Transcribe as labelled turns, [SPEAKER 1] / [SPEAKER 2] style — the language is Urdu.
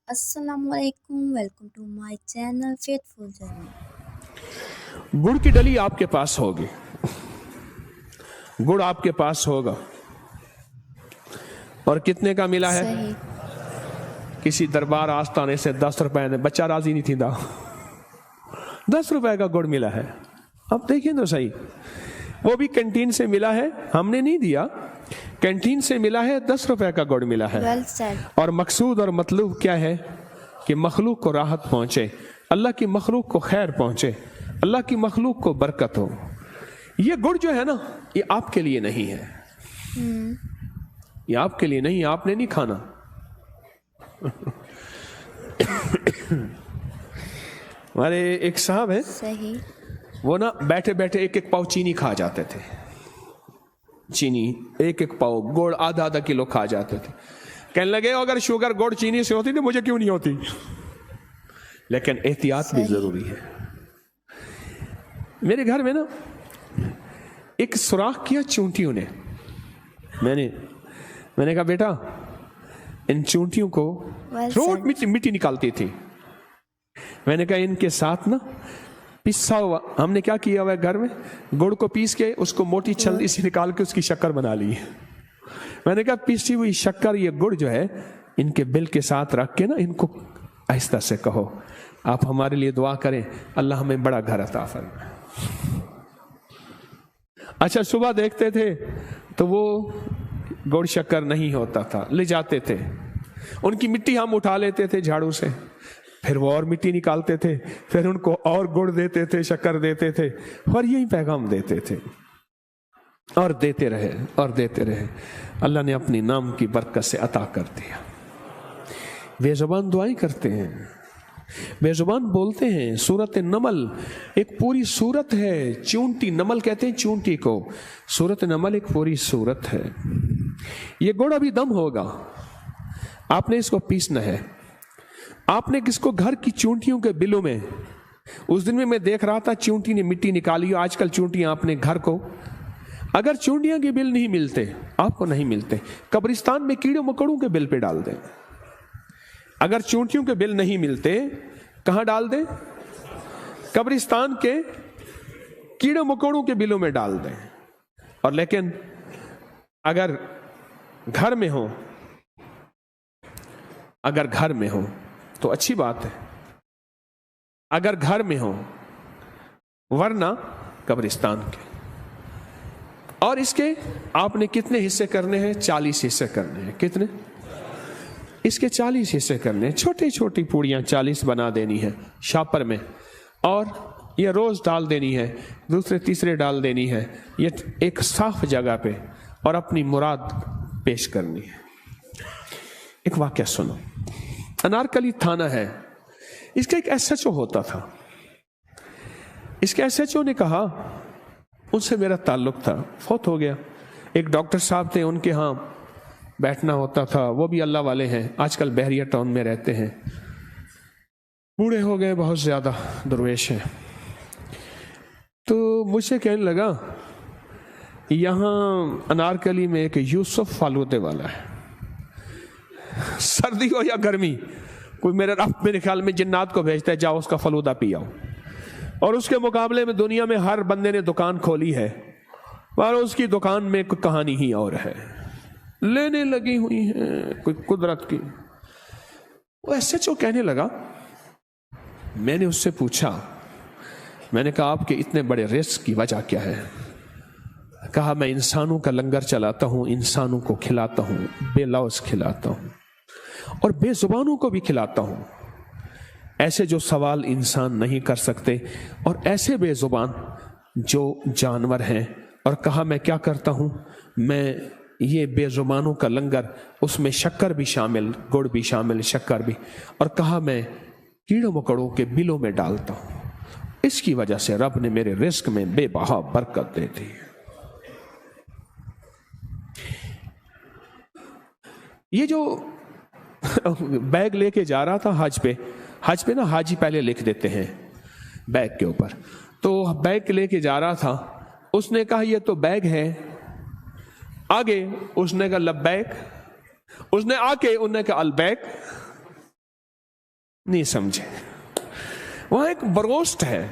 [SPEAKER 1] السلام علیکم، welcome to my channel faithful journey.
[SPEAKER 2] گڑ کی ڈلی آپ کے پاس ہوگی، گڑ آپ کے پاس ہوگا، اور کتنے کا ملا ہے؟
[SPEAKER 1] صحیح۔
[SPEAKER 2] کسی دربار آستانے سے 10 روپے نے، بچہ راضی نہیں تھی، 10 روپے کا گڑ ملا ہے۔ اب دیکھیں تو صحیح، وہ بھی کینٹین سے ملا ہے، ہم نے نہیں دیا، کینٹین سے ملا ہے، 10 روپے کا گڑ ملا ہے۔
[SPEAKER 1] Well said.
[SPEAKER 2] اور مقصود اور مطلوب کیا ہے؟ کہ مخلوق کو راحت پہنچے، اللہ کی مخلوق کو خیر پہنچے، اللہ کی مخلوق کو برکت ہو۔ یہ گڑ جو ہے نا، یہ آپ کے لیے نہیں ہے، یہ آپ کے لیے نہیں، آپ نے نہیں کھانا۔ ہمارے ایک صاحب ہیں،
[SPEAKER 1] صحیح۔
[SPEAKER 2] وہ نا بیٹھے بیٹھے ایک ایک پاؤ چینی کھا جاتے تھے، چینی ایک ایک پاؤ، گڑ آدھا آدھا کلو کھا جاتے تھے۔ کہنے لگے اگر شوگر گڑ چینی سے ہوتی تو مجھے کیوں نہیں ہوتی؟ لیکن احتیاط بھی ضروری ہے۔ میرے گھر میں نا ایک سوراخ کیا چونٹیوں نے، میں نے کہا بیٹا ان چونٹیوں کو روز مٹی نکالتی تھی، میں نے کہا ان کے ساتھ نا پسا ہوا، ہم نے کیا کیا ہوا ہے گھر میں، گڑ کو پیس کے اس کو موٹی چھلنی سے نکال کے اس کی شکر بنا لی۔ میں نے کہا پیسی ہوئی شکر، یہ گڑ جو ہے ان کے بل کے ساتھ رکھ کے نا ان کو آہستہ سے کہو آپ ہمارے لیے دعا کریں، اللہ ہمیں بڑا گھر عطا فرمائے۔ اچھا صبح دیکھتے تھے تو وہ گڑ شکر نہیں ہوتا تھا، لے جاتے تھے، ان کی مٹی ہم اٹھا لیتے تھے جھاڑو سے، پھر وہ اور مٹی نکالتے تھے، پھر ان کو اور گڑ دیتے تھے، شکر دیتے تھے، اور یہی پیغام دیتے تھے، اور دیتے رہے اور دیتے رہے۔ اللہ نے اپنی نام کی برکت سے عطا کر دیا۔ بے زبان دعائیں کرتے ہیں، بے زبان بولتے ہیں۔ سورت نمل ایک پوری سورت ہے، چونٹی نمل کہتے ہیں چونٹی کو، سورت نمل ایک پوری سورت ہے۔ یہ گڑ ابھی دم ہوگا، آپ نے اس کو پیسنا ہے، آپ نے کس کو گھر کی چونٹیوں کے بلوں میں، اس دن میں دیکھ رہا تھا چونٹی نے مٹی نکالی، آج کل چونٹیاں آپ نے گھر کو، اگر چونٹیاں کے بل نہیں ملتے، آپ کو نہیں ملتے، قبرستان میں کیڑوں مکوڑوں کے بل پہ ڈال دیں۔ اگر چونٹیوں کے بل نہیں ملتے کہاں ڈال دیں؟ قبرستان کے کیڑوں مکوڑوں کے بلوں میں ڈال دیں۔ اور لیکن اگر گھر میں ہو، اگر گھر میں ہو تو اچھی بات ہے، اگر گھر میں ہو، ورنہ قبرستان کے۔ اور اس کے آپ نے کتنے حصے کرنے ہیں؟ 40 حصے کرنے ہیں۔ کتنے؟ اس کے 40 حصے کرنے ہیں، چھوٹی چھوٹی پوڑیاں 40 بنا دینی ہے شاپر میں، اور یہ روز ڈال دینی ہے، دوسرے تیسرے ڈال دینی ہے، یہ ایک صاف جگہ پہ، اور اپنی مراد پیش کرنی ہے۔ ایک واقعہ سنو، انارکلی تھانہ ہے، اس کا ایک ایس ایچ او ہوتا تھا۔ اس کے ایس ایچ او نے کہا، ان سے میرا تعلق تھا، فوت ہو گیا، ایک ڈاکٹر صاحب تھے، ان کے ہاں بیٹھنا ہوتا تھا، وہ بھی اللہ والے ہیں، آج کل بحریہ ٹاؤن میں رہتے ہیں، بوڑھے ہو گئے، بہت زیادہ درویش ہیں۔ تو مجھ سے کہنے لگا یہاں انارکلی میں ایک یوسف فالودے والا ہے، سردی ہو یا گرمی، کوئی میرے رب میرے خیال میں جنات کو بھیجتا ہے، جاؤ اس کا فلودہ پی آؤ۔ اور اس کے مقابلے میں دنیا میں ہر بندے نے دکان کھولی ہے، اور اس کی دکان میں کوئی کہانی ہی اور ہے، لینے لگی ہوئی ہیں کوئی قدرت کی۔ وہ ایسے جو کہنے لگا، میں نے اس سے پوچھا، میں نے کہا آپ کے اتنے بڑے رزق کی وجہ کیا ہے؟ کہا میں انسانوں کا لنگر چلاتا ہوں، انسانوں کو کھلاتا ہوں، بے لوث کھلاتا ہوں، اور بے زبانوں کو بھی کھلاتا ہوں، ایسے جو سوال انسان نہیں کر سکتے، اور ایسے بے زبان جو جانور ہیں۔ اور کہا میں کیا کرتا ہوں، میں یہ بے زبانوں کا لنگر، اس میں شکر بھی شامل، گڑ بھی شامل، شکر بھی، اور کہا میں کیڑوں مکوڑوں کے بلوں میں ڈالتا ہوں، اس کی وجہ سے رب نے میرے رزق میں بے بہا برکت دے دی۔ یہ جو بیگ لے کے جا رہا تھا حج پہ نا حاجی پہلے لکھ دیتے ہیں بیگ کے اوپر، تو بیگ لے کے جا رہا تھا، اس نے کہا یہ تو بیگ ہے، آگے اس نے کہا لبیک، اس نے آ کے انہوں نے کہا البیک، نہیں سمجھے. وہاں ایک بروسٹ ہے,